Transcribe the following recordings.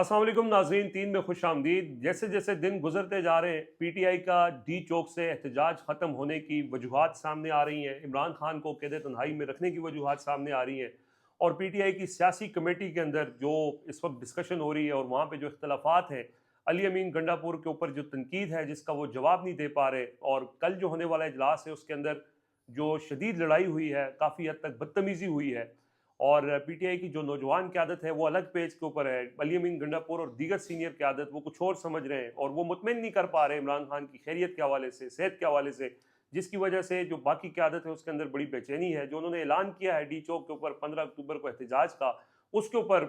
अस्सलाम वालेकुम नाज़रीन, 3 में खुश आमदीद। जैसे जैसे दिन गुजरते जा रहे हैं, पीटीआई का डी चौक से एहतजाज ख़त्म होने की वजूहात सामने आ रही हैं। इमरान खान को क़ैद तन्हाई में रखने की वजूहात सामने आ रही हैं और पीटीआई की सियासी कमेटी के अंदर जो इस वक्त डिस्कशन हो रही है और वहाँ पे जो इख्तलाफात हैं, अली अमीन गंडापुर के ऊपर जो तनकीद है जिसका वो जवाब नहीं दे पा रहे, और कल जो होने वाला इजलास है उसके अंदर जो शदीद लड़ाई हुई है, काफ़ी हद तक बदतमीज़ी हुई है और पीटीआई की जो नौजवान क़यादत है वो अलग पेज के ऊपर है। अली अमीन गंडापुर और दीगर सीनियर क़यादत वो कुछ और समझ रहे हैं और वो मुतमिन नहीं कर पा रहे इमरान खान की खैरियत के हवाले से, सेहत के हवाले से, जिसकी वजह से जो बाकी क़यादत है उसके अंदर बड़ी बेचैनी है। जो उन्होंने ऐलान किया है डी चौक के ऊपर 15 अक्टूबर को एहतजाज का, उसके ऊपर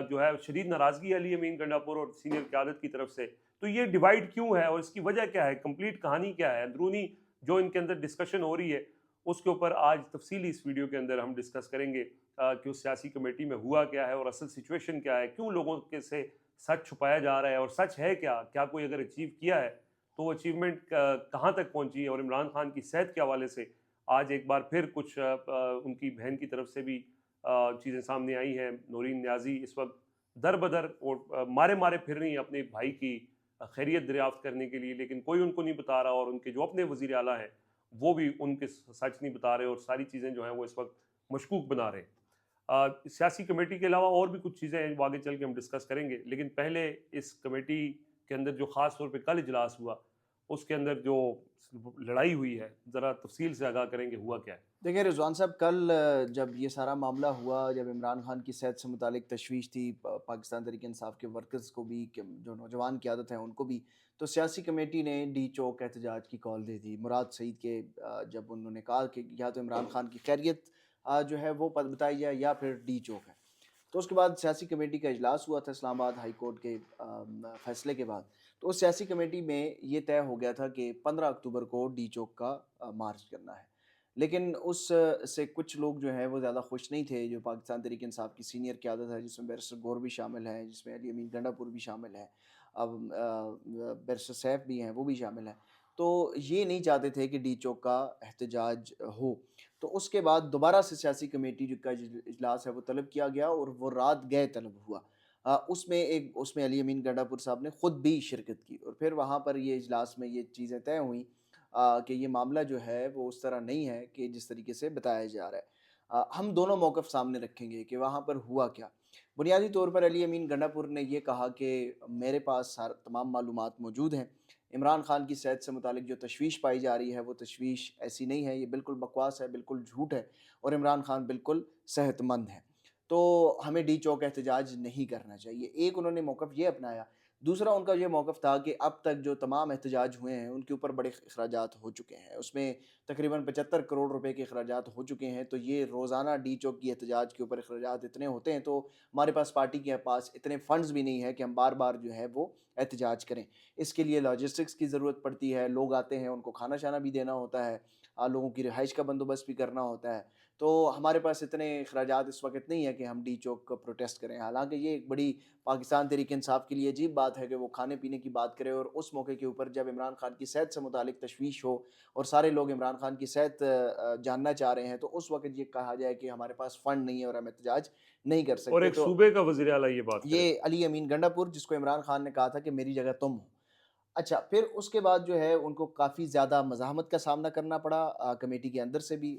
जो है शदीद नाराज़गी है अली अमीन गंडापुर और सीनियर क़यादत की तरफ से। तो ये डिवाइड क्यों है और इसकी वजह क्या है? कंप्लीट कहानी क्या है? अंदरूनी जो इनके अंदर डिस्कशन हो रही है, उसके ऊपर आज तफसीली इस वीडियो के अंदर हम डिस्कस करेंगे कि उस सियासी कमेटी में हुआ क्या है और असल सिचुएशन क्या है, क्यों लोगों के से सच छुपाया जा रहा है और सच है क्या, क्या कोई अगर अचीव किया है तो वो अचीवमेंट कहाँ तक पहुंची है। और इमरान खान की सेहत के हवाले से आज एक बार फिर कुछ उनकी बहन की तरफ से भी चीज़ें सामने आई हैं। नूरीन न्याजी इस वक्त दर बदर और मारे मारे फिर रही हैं अपने भाई की खैरियत दरियाफ्त करने के लिए, लेकिन कोई उनको नहीं बता रहा और उनके जो अपने वज़ीर आला हैं वो भी उनके सच नहीं बता रहे और सारी चीज़ें जो हैं वो इस वक्त मशकूक बना रहे हैं। सियासी कमेटी के अलावा और भी कुछ चीज़ें हैं वो आगे चल के हम डिस्कस करेंगे, लेकिन पहले इस कमेटी के अंदर जो ख़ास तौर पे कल इजलास हुआ उसके अंदर जो लड़ाई हुई है, ज़रा तफसील से आगाह करेंगे हुआ क्या है। देखिए रिजवान साहब, कल जब ये सारा मामला हुआ, जब इमरान खान की सेहत से मुतालिक तशवीश थी, पाकिस्तान तहरीक इंसाफ के वर्कर्स को भी, जो नौजवान की आदत है उनको भी, तो सियासी कमेटी ने डी चौक एहतजाज की कॉल दे दी। मुराद सईद के जब उन्होंने कहा कि या तो इमरान खान की खैरियत जो है वो बताई जाए या फिर डी चौक है। तो उसके बाद सियासी कमेटी का इजलास हुआ था इस्लामाबाद हाई कोर्ट के फैसले के बाद। तो उस सियासी कमेटी में ये तय हो गया था कि 15 अक्टूबर को डी चौक का मार्च करना है। लेकिन उस से कुछ लोग जो हैं वो ज़्यादा खुश नहीं थे। जो पाकिस्तान तहरीक इंसाफ की सीनियर क़यादत है, जिसमें बैरिस्टर गौर भी शामिल हैं, जिसमें अली अमीन गंडापुर भी शामिल हैं, अब बैरिस्टर सैफ भी हैं, वो भी शामिल हैं। तो ये नहीं चाहते थे कि डी चौक का एहतजाज हो। तो उसके बाद दोबारा से सियासी कमेटी जो का इजलास है वो तलब किया गया और वो रात गए तलब हुआ। उसमें अली अमीन गंडापुर साहब ने खुद भी शिरकत की और फिर वहाँ पर ये इजलास में ये चीज़ें तय हुई कि ये मामला जो है वो उस तरह नहीं है कि जिस तरीके से बताया जा रहा है। हम दोनों मौक़िफ़ सामने रखेंगे कि वहाँ पर हुआ क्या। बुनियादी तौर पर अली अमीन गंडापुर ने ये कहा कि मेरे पास तमाम मालूमात मौजूद हैं। इमरान खान की सेहत से मुतालिक जो तशवीश पाई जा रही है वो तशवीश ऐसी नहीं है, ये बिल्कुल बकवास है, बिल्कुल झूठ है और इमरान खान बिल्कुल सेहतमंद हैं। तो हमें डी चौक एहतजाज नहीं करना चाहिए। एक उन्होंने मौक़िफ़ ये अपनाया। दूसरा उनका ये मौक़िफ़ था कि अब तक जो तमाम एहतजाज हुए हैं उनके ऊपर बड़े अखराजात हो चुके हैं। उसमें तकरीबन 75 करोड़ रुपए के अखराजात हो चुके हैं। तो ये रोज़ाना डी चौक की एहतजाज के ऊपर अखराजात इतने होते हैं, तो हमारे पास पार्टी के पास इतने फ़ंड्स भी नहीं है कि हम बार-बार जो है वो एहतजाज करें। इसके लिए लॉजिस्टिक्स की ज़रूरत पड़ती है, लोग आते हैं, उनको खाना-शाना भी देना होता है, लोगों की रिहाइश का बंदोबस्त भी करना होता है। तो हमारे पास इतने अखराजात इस वक़्त नहीं है कि हम डी चौक का प्रोटेस्ट करें। हालाँकि ये एक बड़ी पाकिस्तान तहरीक इंसाफ के लिए अजीब बात है कि वो खाने-पीने की बात करे और उस मौके के ऊपर जब इमरान खान की सेहत से मुतालिक तशवीश हो और सारे लोग इमरान खान की सेहत जानना चाह रहे हैं, तो उस वक़्त ये कहा जाए कि हमारे पास फ़ंड नहीं है और हम एहतजाज नहीं कर और सकते। एक तो सूबे का वज़ीर आला ये बात करे। ये अली अमीन गंडापुर, जिसको इमरान खान ने कहा था कि मेरी जगह तुम हो। अच्छा, फिर उसके बाद जो है उनको काफ़ी ज़्यादा मज़ाहमत का सामना करना पड़ा कमेटी के अंदर से भी।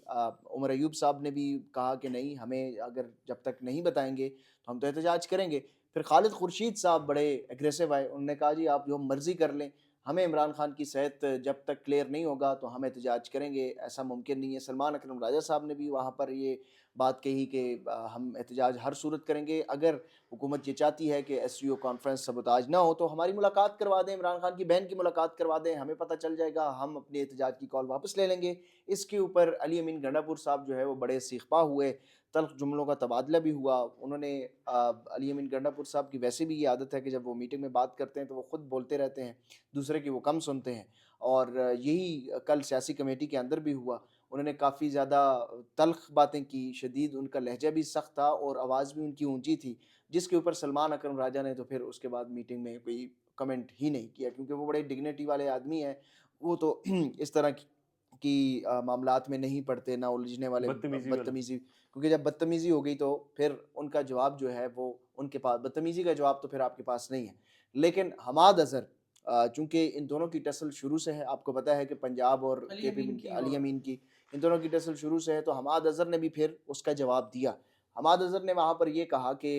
उमर अयूब साहब ने भी कहा कि नहीं, हमें अगर जब तक नहीं बताएँगे तो हम तो एहतजाज करेंगे। फिर खालिद खुर्शीद साहब बड़े एग्रेसिव आए, उन्होंने कहा जी आप जो मर्ज़ी कर लें, हमें इमरान खान की सेहत जब तक क्लियर नहीं होगा तो हम एहतजाज करेंगे, ऐसा मुमकिन नहीं है। सलमान अकरम राजा साहब ने भी वहाँ पर ये बात कही कि हम एहतजाज हर सूरत करेंगे। अगर हुकूमत ये चाहती है कि एससीओ कॉन्फ्रेंस सबोताज ना हो तो हमारी मुलाकात करवा दें, इमरान खान की बहन की मुलाकात करवा दें, हमें पता चल जाएगा, हम अपने एहतजाज की कॉल वापस ले लेंगे। इसके ऊपर अली अमीन गंडापुर साहब जो है वो बड़े सीखपा हुए, तल्ख़ जुमलों का तबादला भी हुआ। उन्होंने अली अमीन गंडापुर साहब की वैसे भी ये आदत है कि जब वो मीटिंग में बात करते हैं तो वो खुद बोलते रहते हैं, दूसरे की वो कम सुनते हैं और यही कल सियासी कमेटी के अंदर भी हुआ। उन्होंने काफ़ी ज़्यादा तल्ख़ बातें की, शदीद उनका लहजा भी सख्त था और आवाज़ भी उनकी ऊँची थी, जिसके ऊपर सलमान अकरम राजा ने तो फिर उसके बाद मीटिंग में कोई कमेंट ही नहीं किया, क्योंकि वो बड़े डिग्निटी वाले आदमी हैं। वो तो इस तरह की कि मामलात में नहीं पड़ते, ना उलझने वाले बदतमीजी वाला। बदतमीजी, क्योंकि जब बदतमीजी हो गई तो फिर उनका जवाब जो है वो उनके पास, बदतमीजी का जवाब तो फिर आपके पास नहीं है। लेकिन हमाद अज़हर, चूँकि इन दोनों की टसल शुरू से है, आपको पता है कि पंजाब और अली केपी अमीन की, की अली और अमीन की, इन दोनों की टसल शुरू से है, तो हमाद अज़हर ने भी फिर उसका जवाब दिया। हमाद अज़हर ने वहाँ पर ये कहा कि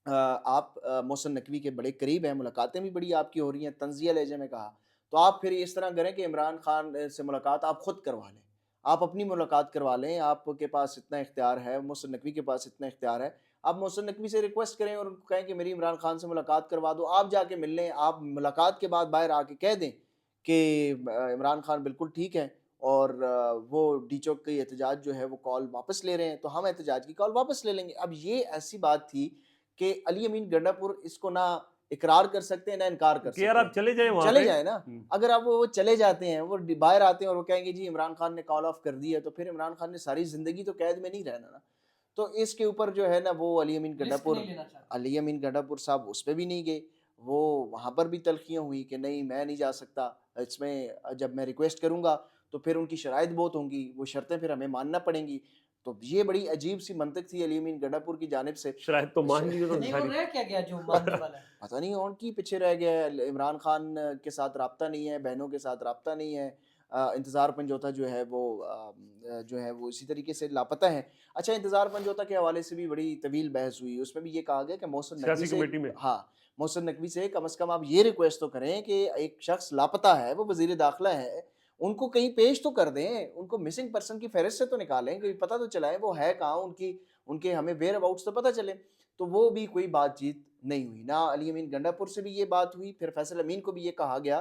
आप मोहसिन नकवी के बड़े करीब हैं, मुलाकातें भी बड़ी आपकी हो रही हैं, तंज़िया लहजे में कहा। तो आप फिर इस तरह करें कि इमरान खान से मुलाकात आप खुद करवा लें। आप अपनी मुलाकात करवा लें, आपके पास इतना इख्तियार है, मोहसिन नकवी के पास इतना इख्तियार है। आप मोहसिन नकवी से रिक्वेस्ट करें और उनको कहें कि मेरी इमरान खान से मुलाकात करवा दो। आप जाके मिल लें, आप मुलाकात के बाद बाहर आके कह दें कि इमरान खान बिल्कुल ठीक है और वो डी चौक की एहतजाज जो है वो कॉल वापस ले रहे हैं, तो हम एहतजाज की कॉल वापस ले लेंगे। अब ये ऐसी बात थी कि अली अमीन गंडापुर इसको ना इकरार कर सकते हैं, ना इनकार कर कि यार सकते आप हैं। चले जाएँ वहाँ चले पे। जाएँ ना, अगर अब वो चले जाते हैं, वो बाहर आते हैं और वो कहेंगे जी इमरान खान ने कॉल ऑफ कर दिया, तो फिर इमरान खान ने सारी ज़िंदगी तो कैद में नहीं रहना ना। तो इसके ऊपर जो है ना वो रिस्क नहीं लेना चाहते। अली अमीन गंडापुर साहब उस पे भी नहीं गए। वो वहाँ पर भी तल्खियाँ हुई कि नहीं मैं नहीं जा सकता, इसमें जब मैं रिक्वेस्ट करूँगा तो फिर उनकी शराइत बहुत होंगी, वो शर्तें फिर हमें मानना पड़ेंगी। तो ये बड़ी अजीब-सी मंतक थी अली अमीन गंडापुर की जानिब से। शायद तो श मान ली तो नहीं वो सारी। रह क्या गया जो मानने वाला है? पता नहीं और की पीछे रह गया है, इमरान खान के साथ राब्ता नहीं है, बहनों के साथ राब्ता नहीं है। इंतज़ार पंजोता जो है वो जो है वो इसी तरीके से लापता है। अच्छा, इंतज़ार पंजोता के हवाले से भी बड़ी तवील बहस हुई, उसमें भी ये कहा गया कि मोहसिन नकवी सियासी से, कमेटी में। हाँ, मोहसिन नकवी से कम से कम आप ये रिक्वेस्ट तो करें कि एक शख्स लापता है, वो वज़ीर दाखिला है, उनको कहीं पेश तो कर दें, उनको मिसिंग पर्सन की फ़हरिस्त से तो निकालें, कहीं पता तो चलाएँ वो है कहाँ, उनकी उनके हमें वेयर अबाउट्स तो पता चले। तो वो भी कोई बातचीत नहीं हुई। ना अली अमीन गंडापुर से भी ये बात हुई, फिर फैसल अमीन को भी ये कहा गया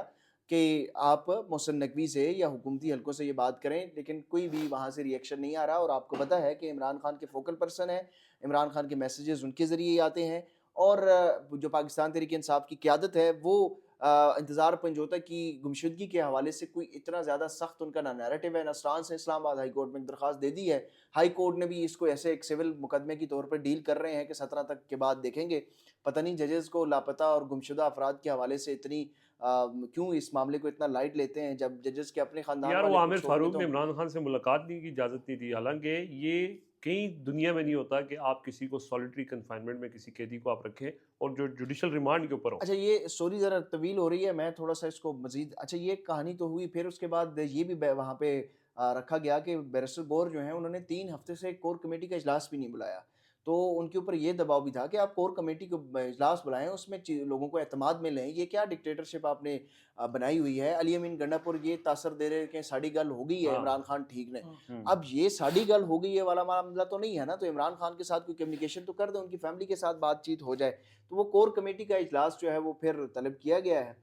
कि आप मोहसिन नकवी से या हुकूमती हलकों से ये बात करें, लेकिन कोई भी वहाँ से रिएक्शन नहीं आ रहा और आपको पता है कि इमरान खान के फोकल पर्सन हैं, इमरान खान के मैसेजेस उनके ज़रिए ही आते हैं और जो पाकिस्तान तहरीक-ए-इंसाफ की क़यादत है वो इंतज़ार पंजोता की गुमशुदगी के हवाले से कोई इतना ज़्यादा सख्त उनका ना नैरेटिव है, ना स्टांस है। इस्लामाबाद हाई कोर्ट में एक दरख्वास्त दे दी है। हाई कोर्ट ने भी इसको ऐसे एक सिविल मुकदमे के तौर पर डील कर रहे हैं कि 17 तक के बाद देखेंगे। पता नहीं जजेस को लापता और गुमशुदा अफराद के हवाले से इतनी क्यों इस मामले को इतना लाइट लेते हैं, जब जजेस के अपने ख़ानदान यार वो वाले आमिर कुछ होंगे फारूक तो। ने इमरान खान से मुलाकात नहीं की इजाज़त नहीं दी। हालांकि ये कहीं दुनिया में नहीं होता कि आप किसी को सॉलिटरी कन्फाइनमेंट में किसी कैदी को आप रखें और जो जुडिशल रिमांड के ऊपर हो। अच्छा, ये स्टोरी ज़रा तवील हो रही है, मैं थोड़ा-सा इसको मज़ीद, अच्छा ये कहानी तो हुई, फिर उसके बाद ये भी वहाँ पे रखा गया कि बैरिस्टर गौर जो हैं उन्होंने 3 हफ़्ते से कोर कमेटी का इजलास भी नहीं बुलाया। तो उनके ऊपर ये दबाव भी था कि आप कोर कमेटी को इजलास बुलाएँ, उसमें लोगों को एतमाद में लें, ये क्या डिक्टेटरशिप आपने बनाई हुई है। अली अमीन गंडापुर ये तासर दे रहे हैं कि साड़ी गल हो गई है, हाँ। इमरान खान ठीक ने। हम्म। अब ये साड़ी गल हो गई है वाला मामला तो नहीं है ना, तो इमरान खान के साथ कोई कम्युनिकेशन तो कर दें, उनकी फैमिली के साथ बातचीत हो जाए। तो वो कोर कमेटी का इजलास जो है वो फिर तलब किया गया है।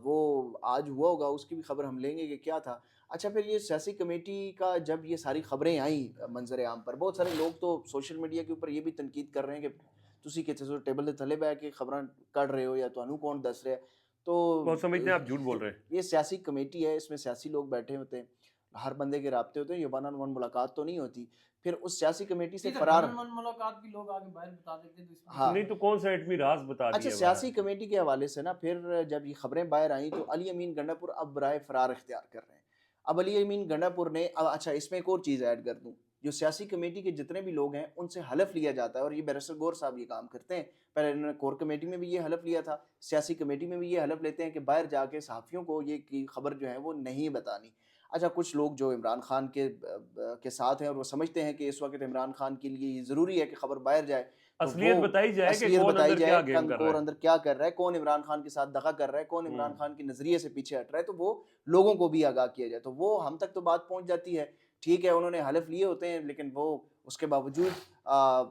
वो आज हुआ होगा, उसकी भी खबर हम लेंगे कि क्या था। अच्छा, फिर ये सियासी कमेटी का जब ये सारी खबरें आईं मंजर आम पर, बहुत सारे लोग तो सोशल मीडिया के ऊपर ये भी तनकीद कर रहे हैं कि तुसी कितने सो टेबल के थले बह के खबरां कढ़ रहे हो या तुहानू कौन दस रहा है। तो वो समझते हैं आप झूठ बोल रहे हैं। ये सियासी कमेटी है, इसमें सियासी लोग बैठे होते हैं, हर बंदे के राब्ते होते हैं, ये वन ऑन वन मुलाकात तो नहीं होती। फिर उस सियासी कमेटी से नहीं तो फरार, वन मुलाकात भी लोग आगे बाहर बता देते हैं तो इसमें हाँ। नहीं तो कौन सा एटमी राज बता अच्छा, दिया सियासी बाहर। कमेटी के हवाले से ना फिर जब ये खबरें बाहर आई तो अली अमीन गंडापुर अब बराए फरार इख्तियार कर रहे हैं। अब अली अमीन गंडापुर ने अच्छा, इसमें एक और चीज़ ऐड कर दूँ, जो सियासी कमेटी के जितने भी लोग हैं उनसे हलफ लिया जाता है और ये बैरिस्टर गौर साहब ये काम करते हैं। पहले इन्होंने कोर कमेटी में भी ये हलफ लिया था, सियासी कमेटी में भी ये हलफ लेते हैं कि बाहर जाके सहाफ़ियों को ये की खबर जो है वो नहीं बतानी। अच्छा, कुछ लोग जो इमरान खान के साथ हैं और वो समझते हैं कि इस वक़्त इमरान खान के लिए ये ज़रूरी है कि खबर बाहर जाए, तो असलियत वो बताई जाए कि असलियत कौन बताई अंदर जाए, क्या गेम कौन कर रहा कौन है। अंदर क्या कर रहा है, कौन इमरान खान के साथ दगा कर रहा है, कौन इमरान हम्म। खान के नज़रिए से पीछे हट रहा है, तो वो लोगों को भी आगाह किया जाए। तो वो हम तक तो बात पहुँच जाती है, ठीक है, उन्होंने हलफ लिए होते हैं, लेकिन वो उसके बावजूद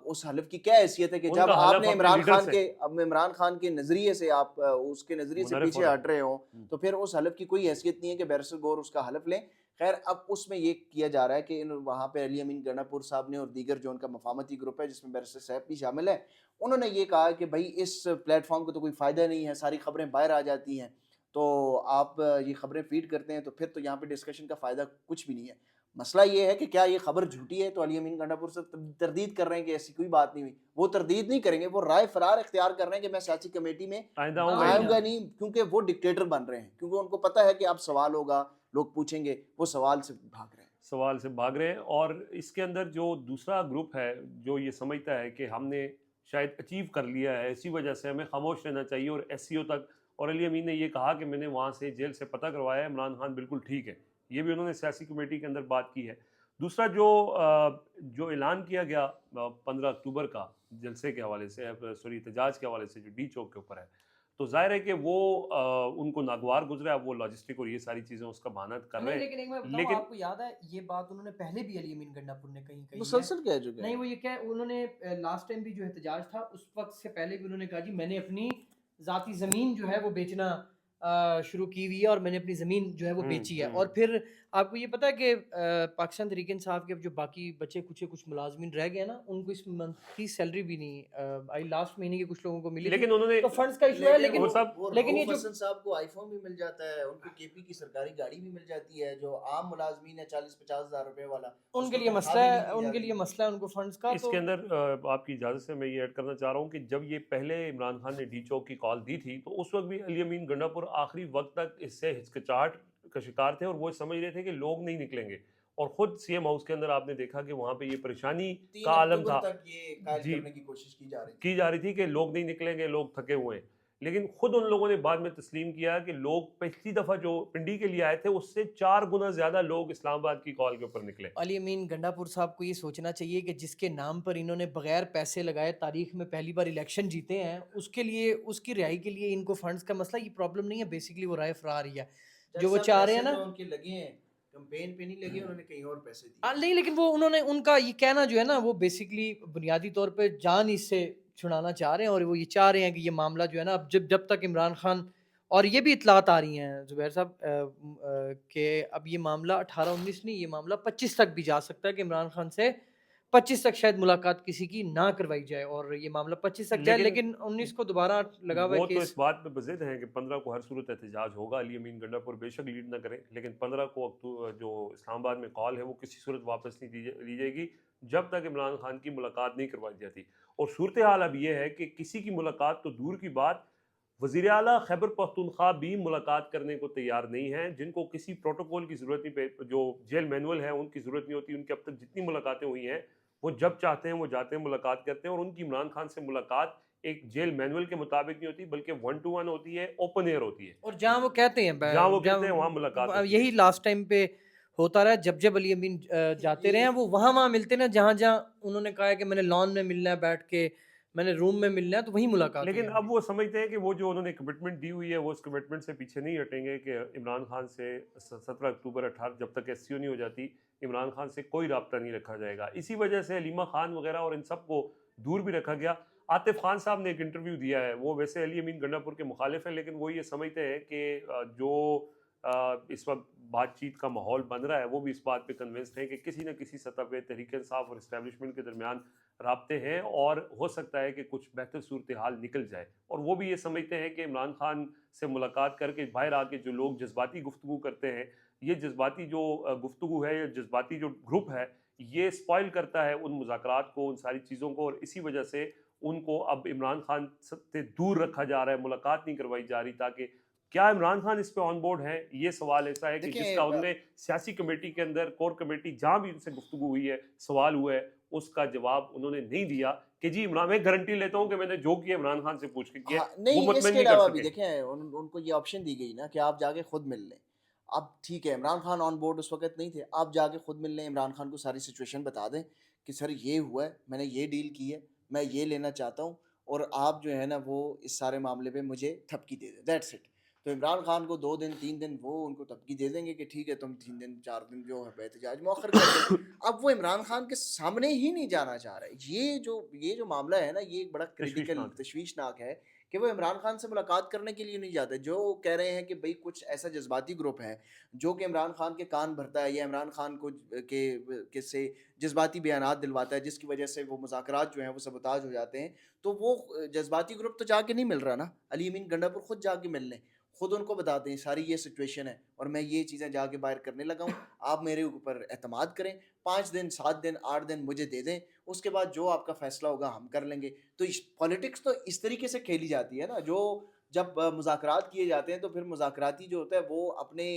उस हलफ की क्या हैसियत है कि जब उनका हलफ आपने अपने इमरान लीडर खान से। के, अब इमरान खान के नज़रिए से आप उसके नज़रिए से मुनर्रिफ हो पीछे रहे हट रहे हो, हैं। तो फिर उस हलफ की कोई हैसियत नहीं है कि बैरिस्टर गौर उसका हलफ लें। खैर, अब उसमें ये किया जा रहा है कि वहाँ पे अली अमीन गंडापुर साहब ने और दीगर जो उनका मफामती ग्रुप है जिसमें बैरिस्टर साहब भी शामिल है, उन्होंने ये कहा कि भाई इस प्लेटफॉर्म को तो कोई फ़ायदा नहीं है, सारी खबरें बाहर आ जाती हैं, तो आप ये खबरें फीड करते हैं तो फिर तो यहाँ पे डिस्कशन का फ़ायदा कुछ भी नहीं है। मसला ये है कि क्या ये खबर झूठी है, तो अली अमीन गंडापुर से तरदीद कर रहे हैं कि ऐसी कोई बात नहीं हुई। वो तरदीद नहीं करेंगे, वो राय फरार इख्तियार कर रहे हैं कि मैं सियासी कमेटी में आइंदा आऊंगा ही आएगा नहीं। आऊँगा नहीं, क्योंकि वो डिक्टेटर बन रहे हैं, क्योंकि उनको पता है कि अब सवाल होगा, लोग पूछेंगे, वो सवाल से भाग रहे हैं। सवाल से भाग रहे हैं। और इसके अंदर जो दूसरा ग्रुप है जो ये समझता है कि हमने शायद अचीव कर लिया है, इसी वजह से हमें खामोश रहना चाहिए, और एससीओ तक, और अली अमीन ने ये कहा कि मैंने वहाँ से जेल से पता करवाया है, इमरान खान बिल्कुल ठीक है, ये भी उन्होंने सियासी कमेटी के अंदर बात की है। दूसरा जो ऐलान किया गया 15 अक्टूबर का जलसे के हवाले से, सॉरी एहतजाज के हवाले से, जो डी चौक के ऊपर है, तो जाहिर है कि वो उनको नागवार गुजरा, अब वो लॉजिस्टिक और ये सारी चीज़ें उसका बहाना कर रहे नहीं, हैं। लेकिन एक मैं बताऊं, लेकिन आपको याद है ये बात उन्होंने पहले भी अली अमीन गंडापुर ने कहीं कही है। मुसलसल कह चुके नहीं, हैं। वो ये क्या उन्होंने लास्ट टाइम भी जो एहतजाज था उस वक्त से पहले भी उन्होंने कहा जी मैंने अपनी ज़ाती ज़मीन जो है वो बेचना शुरू की हुई है, और मैंने अपनी ज़मीन जो है वो बेची है। और फिर आपको ये पता है कि पाकिस्तान तहरीक इंसाफ के जो बाकी बचे कुछ मुलाजमीन रह गए ना, उनको इस मंथ की सैलरी भी नहीं आई लास्ट महीने के कुछ लोगों को मिली थी, लेकिन उन्होंने तो फंड्स का इशू है। लेकिन वो सब लेकिन ये रऊफ जो हसन साहब को आईफोन भी मिल जाता है, उनको केपी की सरकारी गाड़ी भी मिल जाती है, जो आम मुलाजमीन है 40-50 हज़ार रुपए वाला, उनके उसको लिए तनख्वाह मसला भी है, नहीं दी उनके जाती। लिए मसला है उनको फंड्स का। इसके तो अंदर आपकी इजाज़त से मैं ये ऐड करना चाह रहा हूँ कि जब ये पहले इमरान खान ने डी चौक की कॉल दी थी, तो उस वक्त भी अली अमीन गंडापुर आखिरी वक्त तक इससे हिचकिचाहट का शिकार थे, और वो समझ रहे थे कि लोग नहीं निकलेंगे। और खुद सीएम हाउस के अंदर आपने देखा कि वहाँ पे ये परेशानी 3 का आलम अक्टूबर था, तक ये कायल जी, करने की कोशिश की जा रही थी। की जा रही थी कि लोग नहीं निकलेंगे, लोग थके हुए हैं। लेकिन खुद उन लोगों ने बाद में तस्लीम किया कि लोग पिछली दफ़ा जो पिंडी के लिए आए थे उससे 4 गुना ज़्यादा लोग इस्लामाबाद की कॉल के ऊपर निकले। अली अमीन गंडापुर साहब को ये सोचना चाहिए कि जिसके नाम पर इन्होंने बगैर पैसे लगाए तारीख में पहली बार इलेक्शन जीते हैं, उसके लिए, उसकी रिहाई के लिए इनको फंड्स का मसला, ये प्रॉब्लम नहीं है, बेसिकली वो राय फरार ही है जज जो वो साहब चाह रहे हैं पैसे ना। तो उनके लगे हैं, कैंपेन पे नहीं लगे, उन्होंने कहीं और पैसे दिए। नहीं, लेकिन वो उन्होंने उनका ये कहना जो है ना, वो बेसिकली बुनियादी तौर पे जान इससे छुड़ाना चाह रहे हैं, और वो ये चाह रहे हैं कि ये मामला जो है ना, अब जब तक इमरान खान, और ये भी इतलात आ रही हैं जुबैर साहब कि अब ये मामला 18-19 नहीं, ये मामला 25 तक भी जा सकता है कि इमरान खान से 25 तक शायद मुलाकात किसी की ना करवाई जाए, और ये मामला 25 तक जाए, लेकिन 19 को दोबारा लगा हुआ है वो तो इस केस। बात पे बज़िद हैं कि 15 को हर सूरत एहतजाज होगा। अली अमीन गंडापुर बेशक लीड ना करें, लेकिन 15 को जो इस्लामाबाद में कॉल है वो किसी सूरत वापस नहीं ली जाएगी जब तक इमरान खान की मुलाकात नहीं करवाई जाती। और सूरत हाल अब ये है कि किसी की मुलाकात तो दूर की बात, वज़ीर आला खैबर पख्तूनख्वा भी मुलाकात करने को तैयार नहीं है, जिनको किसी प्रोटोकॉल की ज़रूरत नहीं, जो जेल मैनुअल है उनकी ज़रूरत नहीं होती। उनकी अब तक जितनी मुलाकातें हुई हैं वो जब चाहते हैं वो जाते हैं, मुलाकात करते हैं, और उनकी इमरान खान से मुलाकात एक जेल मैनुअल के मुताबिक नहीं होती, बल्कि 1 to 1 होती है, ओपन एयर होती है, और जहाँ वो कहते हैं जहाँ वो कहते हैं वहाँ मुलाकात होती है। यही लास्ट टाइम पे होता रहा, जब अली अमीन जाते रहे हैं, वो वहाँ मिलते ना, जहाँ जहाँ उन्होंने कहा है कि मैंने लॉन में मिलना है, बैठ के मैंने रूम में मिलना है, तो वही मुलाकात हुई लेकिन है अब उनकी। वो समझते हैं कि वो जो उन्होंने कमिटमेंट दी हुई है वो उस कमिटमेंट से पीछे नहीं हटेंगे, कि इमरान खान से 17 अक्टूबर 18 जब तक एससीओ नहीं हो जाती, इमरान खान से कोई रब्ता नहीं रखा जाएगा। इसी वजह से अलीमा खान वगैरह और इन सब को दूर भी रखा गया। आतिफ खान साहब ने एक इंटरव्यू दिया है, वो वैसे अली अमीन गंडापुर के मुखालिफ हैं, लेकिन वो ये समझते हैं कि जो इस वक्त बातचीत का माहौल बन रहा है वो भी इस बात पे कन्विंस्ड हैं कि किसी न किसी सतह पे तहरीक इंसाफ और इस्टेब्लिशमेंट के दरमियान राब्ते हैं, और हो सकता है कि कुछ बेहतर सूरत हाल निकल जाए। और वो भी ये समझते हैं कि इमरान खान से मुलाकात करके बाहर आके जो लोग जज्बाती गुफ्तगू करते हैं, ये जज्बाती जो गुफ्तगू है, या जज्बाती जो ग्रुप है, ये स्पॉइल करता है उन मुज़ाकरात को, उन सारी चीज़ों को, और इसी वजह से उनको अब इमरान खान से दूर रखा जा रहा है, मुलाकात नहीं करवाई जा रही। ताकि क्या इमरान खान इस पे ऑन बोर्ड है, ये सवाल ऐसा है कि देखिए, जिसका उन्होंने सियासी कमेटी के अंदर, कोर कमेटी जहाँ भी उनसे गुफ्तगू हुई है, सवाल हुआ है, उसका जवाब उन्होंने नहीं दिया कि जी इमरान, मैं गारंटी लेता हूँ कि मैंने जो किया इमरान खान से पूछ के किया, हाँ, वो नहीं, मुतमईन इसके नहीं कर अलावा भी सके। देखें, उनको ये ऑप्शन दी गई ना कि आप जाके खुद मिल लें। अब ठीक है, इमरान खान ऑन बोर्ड उस वक्त नहीं थे, आप जाके खुद मिल लें, इमरान खान को सारी सिचुएशन बता दें कि सर ये हुआ है, मैंने ये डील की है, मैं ये लेना चाहता हूँ, और आप जो है ना वो इस सारे मामले पे मुझे थपकी दे दें, दैट्स इट। तो इमरान खान को 2 दिन 3 दिन वो उनको थपकी दे देंगे कि ठीक है तुम 3 दिन 4 दिन जो है एहतजाज मौखर कर दो। अब वो इमरान खान के सामने ही नहीं जाना चाह रहा है। ये जो मामला है ना, ये एक बड़ा क्रिटिकल तशवीशनाक है। तशवीशनाक है कि वो इमरान खान से मुलाकात करने के लिए नहीं जाते। जो कह रहे हैं कि भाई कुछ ऐसा जज्बाती ग्रुप है जो कि इमरान खान के कान भरता है, या इमरान खान को के से जज्बाती बयानात दिलवाता है, जिसकी वजह से वो मुज़ाकरात जो हैं वो सबताज हो जाते हैं। तो वो जज्बाती ग्रुप तो जाके नहीं मिल रहा ना, अली अमीन गंडापुर खुद जाके मिल लें, खुद उनको बता दें सारी ये सिचुएशन है और मैं ये चीज़ें जाके बाहर करने लगा हूँ, आप मेरे ऊपर एतमाद करें, 5 दिन 7 दिन 8 दिन मुझे दे दें, उसके बाद जो आपका फैसला होगा हम कर लेंगे। तो इस पॉलिटिक्स तो इस तरीके से खेली जाती है ना, जो जब मुज़ाकरात किए जाते हैं तो फिर मुज़ाकराती जो होता है वो अपने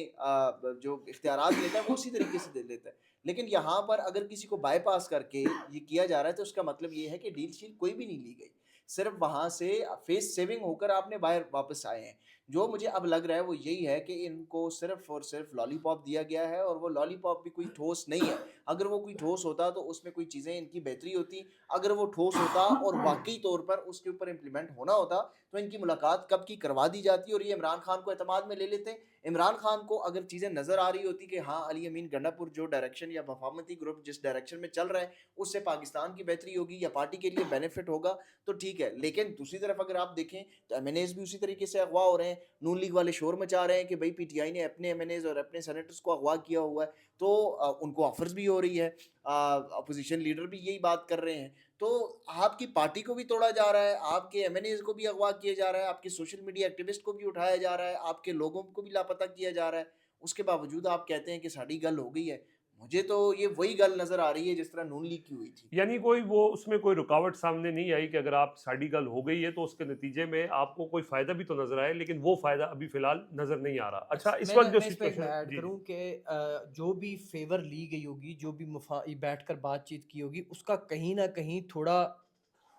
जो इख्तियारात लेता है वो उसी तरीके से दे लेता है। लेकिन यहाँ पर अगर किसी को बायपास करके ये किया जा रहा है तो उसका मतलब ये है कि डील शील कोई भी नहीं ली गई। सिर्फ़ वहाँ से फेस सेविंग होकर आपने बाहर वापस आए हैं। जो मुझे अब लग रहा है वो यही है कि इनको सिर्फ़ और सिर्फ़ लॉलीपॉप दिया गया है और वो लॉलीपॉप भी कोई ठोस नहीं है। अगर वो कोई ठोस होता तो उसमें कोई चीज़ें इनकी बेहतरी होती। अगर वो ठोस होता और वाक़ई तौर पर उसके ऊपर इम्प्लीमेंट होना होता तो इनकी मुलाकात कब की करवा दी जाती और ये इमरान खान को एतमाद में ले लेते। इमरान खान को अगर चीज़ें नज़र आ रही होती कि हाँ, अली अमीन गंडापुर जो डायरेक्शन या वफ़ामती ग्रुप जिस डायरेक्शन में चल रहा है, उससे पाकिस्तान की बेहतरी होगी या पार्टी के लिए बेनिफिट होगा, तो ठीक है। लेकिन दूसरी तरफ अगर आप देखें, तो एमएनएज़ भी उसी तरीके से अगवा हो रहे हैं। नून लीग वाले शोर मचा रहे हैं कि भई पीटीआई ने अपने एमएनएज़ और अपने सेनेटर्स को अगवा किया हुआ है, तो उनको ऑफ़र्स भी हो रही है। अपोज़िशन लीडर भी यही बात कर रहे हैं। तो आपकी पार्टी को भी तोड़ा जा रहा है, आपके एमएनएज़ को भी अगवा किया जा रहा है, आपके सोशल मीडिया एक्टिविस्ट को भी उठाया जा रहा है, आपके लोगों को भी लापता किया जा रहा है। उसके बावजूद आप कहते हैं कि साडी गल हो गई है। मुझे तो ये वही गल नज़र आ रही है जिस तरह नून लीग की हुई थी। यानी कोई वो उसमें कोई रुकावट सामने नहीं आई कि अगर आप साड़ी गल हो गई है तो उसके नतीजे में आपको कोई फ़ायदा भी तो नज़र आए, लेकिन वो फ़ायदा अभी फ़िलहाल नज़र नहीं आ रहा। अच्छा, इस वक़्त जो मैं इस पे एक सिचुएशन ऐड जी, जी। करूं कि जो भी फेवर ली गई होगी, जो भी बैठकर बातचीत की होगी, उसका कहीं ना कहीं थोड़ा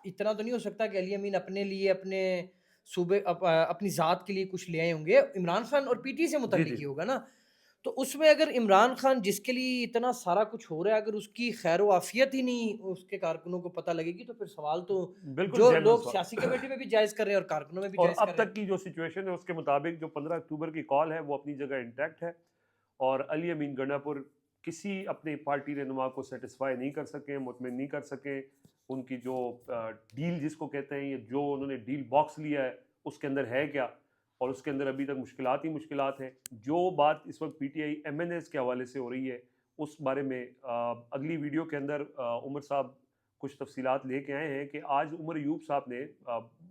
इतना तो नहीं हो सकता कि अली अमीन अपने लिए अपने अपनी ज़ात के लिए कुछ ले आए होंगे। इमरान खान और पीटी से जी, मुतल्लिक जी। ही होगा ना। तो उसमें अगर इमरान खान जिसके लिए इतना सारा कुछ हो रहा है, अगर उसकी खैर आफियत ही नहीं उसके कारकुनों को पता लगेगी, तो फिर सवाल तो बिल्कुल जो जेन्युइन लोग सवाल। सियासी कमेटी में भी जायज़ कर रहे हैं और कारकुनों में भी और जायज़ कर अब रहे तक हैं। की जो सिचुएशन है उसके मुताबिक जो 15 अक्टूबर की कॉल है वो अपनी जगह इंटैक्ट है, और अली अमीन गंडापुर किसी अपनी पार्टी रहनुमा को सेटिस्फाई नहीं कर सके, मुतमिन नहीं कर सके। उनकी जो डील जिसको कहते हैं, ये जो उन्होंने डील बॉक्स लिया है उसके अंदर है क्या, और उसके अंदर अभी तक मुश्किलात ही मुश्किलात हैं। जो बात इस वक्त पीटीआई एमएनएस के हवाले से हो रही है उस बारे में अगली वीडियो के अंदर उमर साहब कुछ तफसीलात लेके आए हैं कि आज उमर यूब साहब ने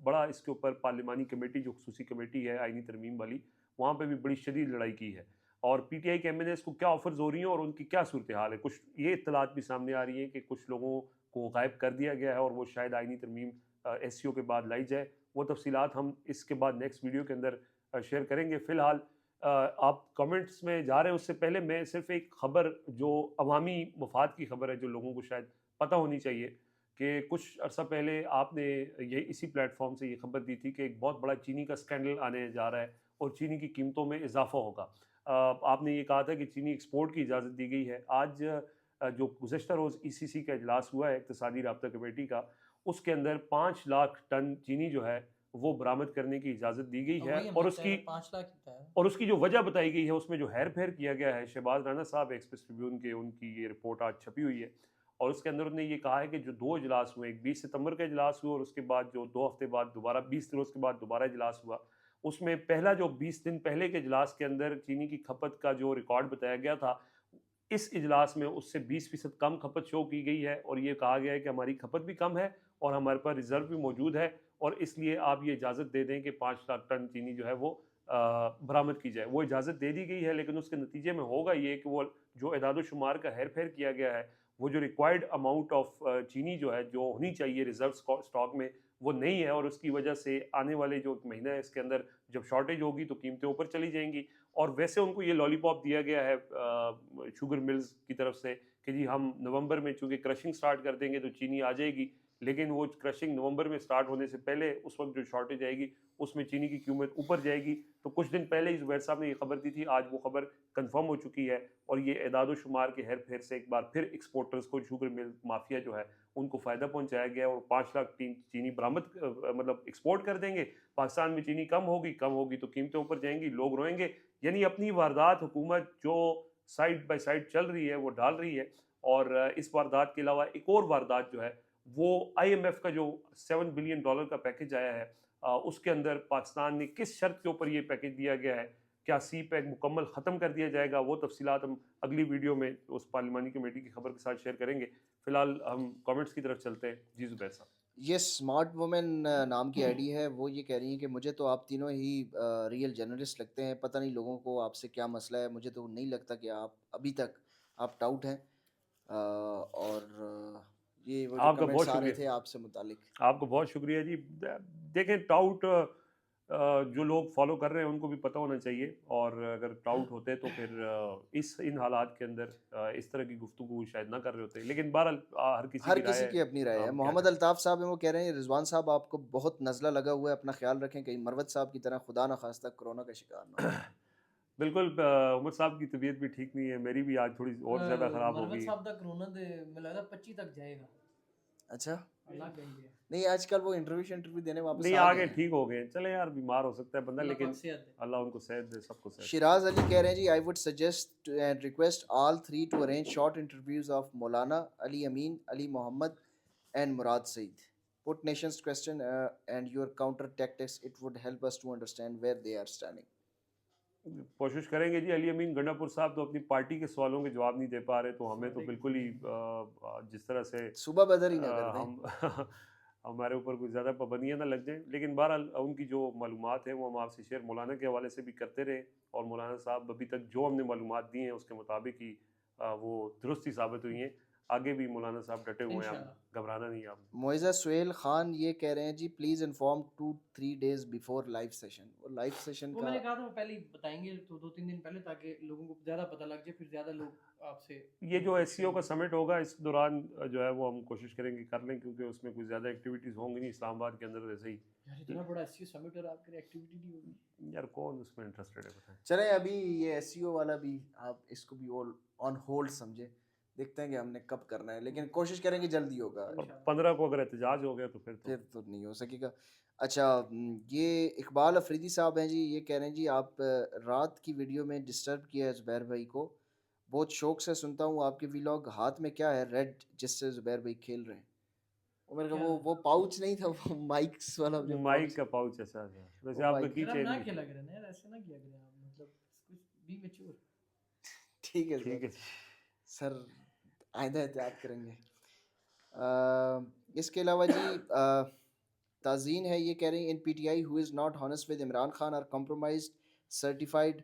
बड़ा इसके ऊपर पार्लिमानी कमेटी जो खुसूसी कमेटी है आइनी तरमीम वाली, वहाँ पे भी बड़ी शदीद लड़ाई की है। और पीटीआई के एमएनएस को क्या ऑफर्स हो रही हैं और उनकी क्या सूरत हाल है, कुछ ये इत्तलात भी सामने आ रही हैं कि कुछ लोगों को गायब कर दिया गया है और वो शायद आइनी तरमीम एससीओ के बाद लाई जाए। वो तफसीलात हम इसके बाद नेक्स्ट वीडियो के अंदर शेयर करेंगे। फ़िलहाल आप कमेंट्स में जा रहे हैं, उससे पहले मैं सिर्फ एक खबर जो अवामी मफाद की खबर है, जो लोगों को शायद पता होनी चाहिए, कि कुछ अर्सा पहले आपने ये इसी प्लेटफॉर्म से ये खबर दी थी कि एक बहुत बड़ा चीनी का स्कैंडल आने जा रहा है और चीनी की कीमतों में इजाफा होगा। आपने ये कहा था कि चीनी एक्सपोर्ट की इजाज़त दी गई है। आज जो गुज़श्ता रोज़ ईसीसी का इजलास हुआ है इक़्तिसादी राब्ता कमेटी का, उसके अंदर 5 लाख टन चीनी जो है वो बरामद करने की इजाज़त दी गई और है, वही और हमने उसकी 5 लाख ही बताया। और उसकी जो वजह बताई गई है उसमें जो हेर फेर किया गया है, शहबाज राना साहब एक्सप्रेस ट्रिब्यून के, उनकी ये रिपोर्ट आज छपी हुई है, और उसके अंदर उन्होंने ये कहा है कि जो 2 इजलास हुए, एक 20 सितंबर का इजलास हुआ और उसके बाद जो 2 हफ्ते बाद दोबारा 20 दिनों के बाद दोबारा इजलास हुआ, उसमें पहला जो 20 दिन पहले के इजलास के अंदर चीनी की खपत का जो रिकॉर्ड बताया गया था, इस इजलास में उससे 20% कम खपत शो की गई है, और ये कहा गया है कि हमारी खपत भी कम है और हमारे पास रिजर्व भी मौजूद है, और इसलिए आप ये इजाज़त दे दें कि 5 लाख टन चीनी जो है वो बरामद की जाए। वो इजाज़त दे दी गई है, लेकिन उसके नतीजे में होगा ये कि वो जो एदाद शुमार का हेर फेर किया गया है, वो जो रिक्वायर्ड अमाउंट ऑफ चीनी जो है जो होनी चाहिए रिजर्व स्टॉक में, वो नहीं है, और उसकी वजह से आने वाले जो महीना है इसके अंदर जब शॉर्टेज होगी तो कीमतें ऊपर चली जाएंगी। और वैसे उनको ये लॉलीपॉप दिया गया है शुगर मिल्स की तरफ से कि जी हम नवंबर में चूँकि क्रशिंग स्टार्ट कर देंगे तो चीनी आ जाएगी, लेकिन वो क्रशिंग नवंबर में स्टार्ट होने से पहले उस वक्त जो शॉर्टेज आएगी उसमें चीनी की कीमत ऊपर जाएगी। तो कुछ दिन पहले ही ज़ुबैर साहब ने ये खबर दी थी, आज वो खबर कंफर्म हो चुकी है, और ये एदाद शुमार के हेर फेर से एक बार फिर एक्सपोर्टर्स को, शुगर मिल माफिया जो है उनको फ़ायदा पहुंचाया गया, और 5 लाख चीनी बरामद मतलब एक्सपोर्ट कर देंगे। पाकिस्तान में चीनी कम होगी तो कीमतें ऊपर जाएंगी, लोग रोएंगे। यानी अपनी वारदात हुकूमत जो साइड बाय साइड चल रही है वो डाल रही है, और इस वारदात के अलावा एक और वारदात जो है वो आईएमएफ का जो $7 बिलियन का पैकेज आया है, उसके अंदर पाकिस्तान ने किस शर्त के ऊपर ये पैकेज दिया गया है, क्या सी पैक मुकम्मल ख़त्म कर दिया जाएगा, वो तफसीलात हम अगली वीडियो में उस पार्लिमानी कमेटी की खबर के साथ शेयर करेंगे। फिलहाल हम कमेंट्स की तरफ चलते हैं। जी ज़ुबैर साहब। ये स्मार्ट वुमेन नाम की आईडी है, वो ये कह रही हैं कि मुझे तो आप तीनों ही रियल जर्नलिस्ट लगते हैं, पता नहीं लोगों को आपसे क्या मसला है, मुझे तो नहीं लगता कि आप अभी तक आप टाउट हैं। और ये वो जो आपका बहुत कमेंट्स आ रहे थे शुक्रिया। आपसे मुतालिक। आपको बहुत शुक्रिया जी। देखें, टाउट जो लोग फॉलो कर रहे हैं उनको भी पता होना चाहिए, और अगर डाउट होते तो फिर इन हालात के अंदर इस तरह की गुफ्तगू शायद ना कर रहे होते, लेकिन बहरहाल हर किसी हर की राय किसी है। की अपनी राय है। हम क्या मोहम्मद करें। अल्ताफ़ साहब हैं, वो कह रहे हैं रिज़वान साहब आपको बहुत नज़ला लगा हुआ है, अपना ख़्याल रखें, कहीं मरवत साहब की तरह खुदा न ख़ास्ता कोरोना का शिकार ना हो जाएँ। बिल्कुल, उमर साहब की तबीयत भी ठीक नहीं है, मेरी भी आज थोड़ी और ज़्यादा ख़राब हो मरवत गई है। साहब दा कोरोना दे मैं लगदा 25 तक जाएगा। अच्छा, अल्लाह कहिए। नहीं आजकल वो इंटरव्यू देने वापस नहीं, आ गए आगे हैं। ठीक हो गए। चले यार, बीमार हो सकता है बंदा, अल्लाह पाक लेकिन सेहत दे। अल्लाह उनको सेहत दे, सबको सेहत दे। शिराज अली कह रहे हैं जी I would suggest and request all three to arrange short interviews of Maulana Ali Amin, Ali Mohammad and Murad Saeed. Put nation's question and your counter tactics. It would help us to understand where they are standing. कोशिश करेंगे जी। अली अमीन गंडापुर साहब तो अपनी पार्टी के सवालों के जवाब नहीं दे पा रहे, तो हमें तो सवाल बिल्कुल ही जिस तरह से सुबह बदर ही ना कर दें. हम हमारे ऊपर कुछ ज़्यादा पाबंदियाँ ना लग जाएं, लेकिन बहरहाल उनकी जो मालूमात हैं वो हम आपसे शेयर मौलाना के हवाले से भी करते रहे, और मौलाना साहब अभी तक जो हमने मालूमात दी हैं उसके मुताबिक ही वो दुरुस्त ही साबित हुई हैं। आगे भी मौलाना साहब डटे हुए हैं, हम इंशाल्लाह। घबराना नहीं है आप। मोइज़ा सुहेल खान ये कह रहे हैं जी please inform 2-3 days before live session. वो लाइव सेशन वो का मैंने कहा था वो पहले ही बताएंगे, तो 2-3 दिन पहले, ताकि लोगों को ज़्यादा पता लग जाए, फिर ज़्यादा लोग आपसे ये जो एससीओ का समिट होगा इस दौरान जो है वो हम कोशिश करेंगे कर लें, क्योंकि उसमें कुछ ज़्यादा एक्टिविटीज़ होंगी नहीं इस्लामाबाद के अंदर वैसे ही। यार इतना बड़ा एससीओ समिट और आपकी एक्टिविटी नहीं होगी। यार कौन उसमें इंटरेस्टेड है बताएं। चलें अभी ये एसईओ वाला भी आप इसको भी ऑन होल्ड समझे, देखते हैं कि हमने कब करना है, लेकिन कोशिश करेंगे जल्दी होगा. और 15 को अगर एहतजाज हो गया तो फिर तो नहीं हो सकेगा. अच्छा, ये इकबाल अफरीदी साहब हैं जी, ये कह रहे हैं जी आप रात की वीडियो में डिस्टर्ब किया है ज़ुबैर भाई को, बहुत शौक से सुनता हूँ आपके व्लॉग. हाथ में क्या है रेड जिससे ज़ुबैर भाई खेल रहे हैं? वो मेरे को क्या? वो पाउच नहीं था, वो माइक्स वाला जो माइक पाउच. का पाउच ऐसा था, वैसे वो आपका माइक. की यार आप चेन ना भी खेला करें ना यार, ऐसे ना किया करें आप, मतलब कुछ बी मैच्योर। ठीक है ठीक सर. है जी। सर आइंदा एहतियात करेंगे. इसके अलावा जी ताज़ीन है, ये कह रही हैं in PTI who is not honest with Imran Khan are compromised certified.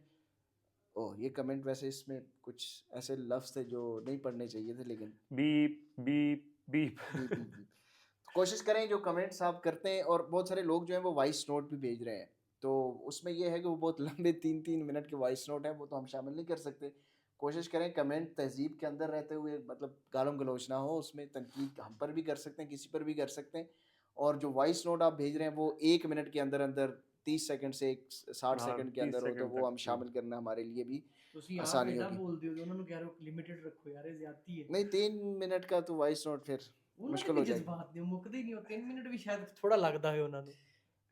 Oh, ये कमेंट वैसे इसमें कुछ ऐसे लफ्ज़ थे जो नहीं पढ़ने चाहिए थे, लेकिन बीप बीप बीप। भी तो कोशिश करें जो कमेंट्स आप करते हैं, और बहुत सारे लोग जो हैं वो वॉइस नोट भी भेज रहे हैं, तो उसमें ये है कि वो बहुत लंबे 3-3 मिनट के वॉइस नोट हैं, वो तो हम शामिल नहीं कर सकते. कोशिश करें कमेंट तहजीब के अंदर रहते हुए, मतलब गालम गलोच ना हो उसमें. तनकीद हम पर भी कर सकते हैं, किसी पर भी कर सकते हैं. और जो वॉइस नोट आप भेज रहे हैं वो 1 मिनट के अंदर अंदर 30 सेकंड से 60 हाँ, सेकंड के 30 अंदर हो, तो सेकंड वो हम तक। शामिल करना हमारे लिए भी ਤੁਸੀਂ ਆਪ आसानी ਐਡਾ होगी. ਬੋਲਦੇ ਹੋ, ਉਹਨਾਂ ਨੂੰ ਕਹਿ ਰਹੇ ਹੋ ਲਿਮਿਟਡ ਰੱਖੋ ਯਾਰ, ਇਹ ਜ਼ਿਆਦਤੀ ਹੈ। नहीं, 3 मिनट का तो वॉइस नोट फिर ਉਹਨਾਂ ਦੇ मुश्किल ਵੀ हो जाएगी. ਜਜ਼ਬਾਤ ਨੇ, ਉਹ मुकते ही नहीं हो, 3 मिनट भी शायद थोड़ा लगता है ਉਹਨਾਂ ਨੂੰ।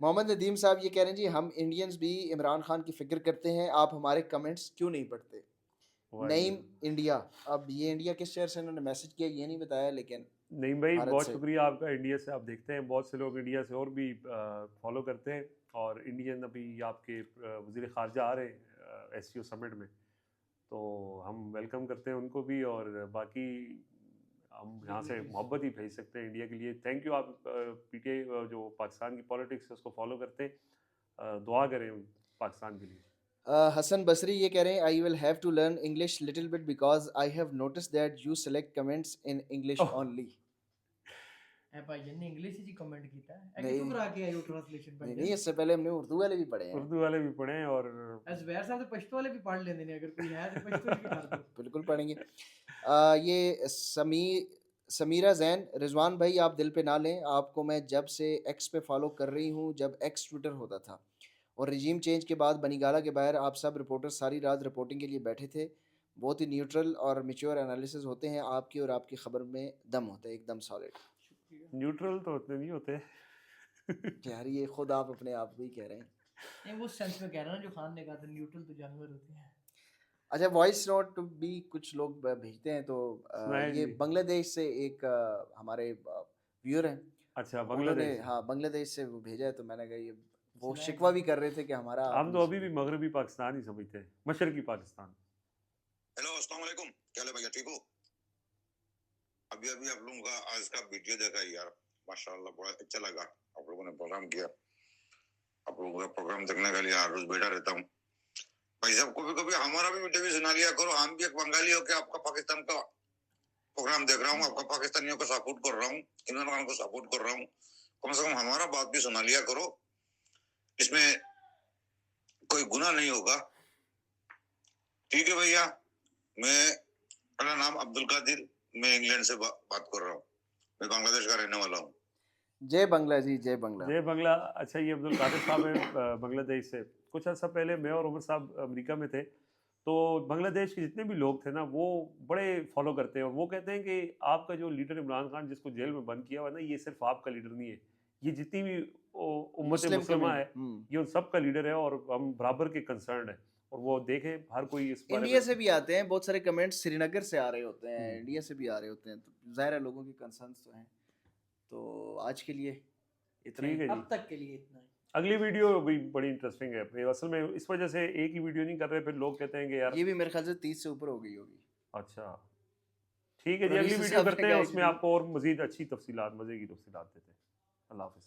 मोहम्मद नदीम साहब ये कह रहे हैं जी हम इंडियंस भी इमरान खान की फिक्र करते हैं, आप हमारे कमेंट्स क्यों नहीं पढ़ते? वाह। नईम इंडिया. अब ये इंडिया किस शहर से इन्होंने मैसेज किया ये नहीं बताया, लेकिन नहीं भाई, भारत बहुत से. शुक्रिया आपका। इंडिया से आप देखते हैं बहुत से लोग इंडिया से और भी फॉलो करते हैं, और इंडियन अभी आपके वज़ीर ख़ारजा आ रहे हैं एससीओ समिट में, तो हम वेलकम करते हैं उनको भी, और बाकी हम यहाँ से मोहब्बत ही भेज सकते हैं इंडिया के लिए। Thank you. आप पीटीआई जो पाकिस्तान की पॉलिटिक्स है उसको फॉलो करते हैं, दुआ करें पाकिस्तान के लिए। हसन बसरी ये कह रहे हैं I will have to learn English little bit because I have notice that you select comments in English oh, only. ए भाई ने इंग्लिश ही कमेंट किया है, ए नहीं कितों करा के आयो ट्रांसलेशन नहीं भाई? नहीं, इससे पहले हमने उर्दू वाले भी पढ़े हैं. उर्दू वाले भी पढ़े हैं, और ज़ुबैर साहब तो पश्तो वाले भी पढ़ लेंदे ने, अगर कोई है तो पश्तो भी कर दो। बिल्कुल पढ़ेंगे. ये समीरा जैन, रिजवान भाई आप दिल पे ना लें, आपको मैं जब से एक्स पे फॉलो कर रही हूँ, जब एक्स ट्विटर होता था, और रिजीम चेंज के बाद बनीगाला के बाहर आप सब रिपोर्टर सारी रात रिपोर्टिंग के लिए बैठे थे. बहुत ही न्यूट्रल और मेच्योर एनालिसिस होते हैं आपकी, और आपकी खबर में दम होता है एकदम सॉलिड. शुक्रिया। न्यूट्रल तो उतने नहीं होते। यार ये खुद आप अपने आप को ही कह रहे हैं. नहीं वो सेंस में कह रहा ना, जो खान ने कहा था न्यूट्रल तो जानवर होते हैं। अच्छा, वॉइस नोट भी कुछ लोग भेजते हैं, तो सुनाए ये जी। बांग्लादेश से एक हमारे व्यूअर हैं, अच्छा, उन्होंने बांग्लादेश। हाँ बांग्लादेश से वो भेजा है, तो मैंने कहा ये वो सुनाए शिकवा जी। भी कर रहे थे कि हमारा आप हम तो नहीं अभी भी सुनते. मगरबी पाकिस्तान ही समझते हैं, मशरकी पाकिस्तान। हेलो अस्सलाम वालेकुम, क्या हाल है भैया, ठीक हो? अभी अभी आप लोगों का आज का वीडियो देखा यार, माशाल्लाह बड़ा अच्छा लगा. आप लोगों ने प्रोग्राम किया, आप लोगों का प्रोग्राम देखने के लिए हर रोज बैठा रहता हूँ. भाई साहब कभी कभी हमारा भी वीडियो भी सुना लिया करो, हम भी एक बंगाली होकर आपका पाकिस्तान का प्रोग्राम देख रहा हूँ, आपका पाकिस्तानियों को सपोर्ट कर रहा हूँ, इमरान खान को सपोर्ट कर रहा हूँ, कम से कम हमारा बात भी सुना लिया करो. इसमें कोई गुनाह नहीं होगा। ठीक है भैया, मैं, मेरा नाम अब्दुल कादिर, मैं इंग्लैंड से बात कर रहा हूँ, मैं बांग्लादेश का रहने वाला हूँ। जय बंगला जी, जय बंगला। जय बंगला। अच्छा, ये अब्दुल कादिर साहब हैं बांग्लादेश से। कुछ अर्सा पहले मैं और उमर साहब अमेरिका में थे, तो बांग्लादेश के जितने भी लोग थे ना, वो बड़े फॉलो करते हैं और वो कहते हैं कि आपका जो लीडर इमरान खान, जिसको जेल में बंद किया हुआ है ना, ये सिर्फ आपका लीडर नहीं है, ये जितनी भी उम्मत मुस्लिम मुस्लिमा है, कम्युनिटी। ये उन सब का लीडर है और हम बराबर के कंसर्न है। और वो देखें, हर कोई इस बारे इंडिया में। से भी आते हैं बहुत सारे कमेंट्स, श्रीनगर से आ रहे होते हैं, हम्म। इंडिया से भी आ रहे होते हैं, तो जाहिर है लोगों के कंसर्न्स तो हैं। तो आज के लिए इतना ही। ठीक है जी, अब तक के लिए इतना ही। अगली वीडियो भी बड़ी इंटरेस्टिंग है। ये असल में इस वजह से एक ही वीडियो नहीं कर रहे, फिर लोग कहते हैं कि यार। ये भी मेरे ख्याल से 30 से ऊपर हो गई होगी। अच्छा, ठीक है जी, अगली प्रोड्यूसर वीडियो साहब ने करते हैं, कहा उसमें कि आपको और मजीद अच्छी तफसीलात, मजे की तफसीलात देते हैं। अल्लाह हाफिज़।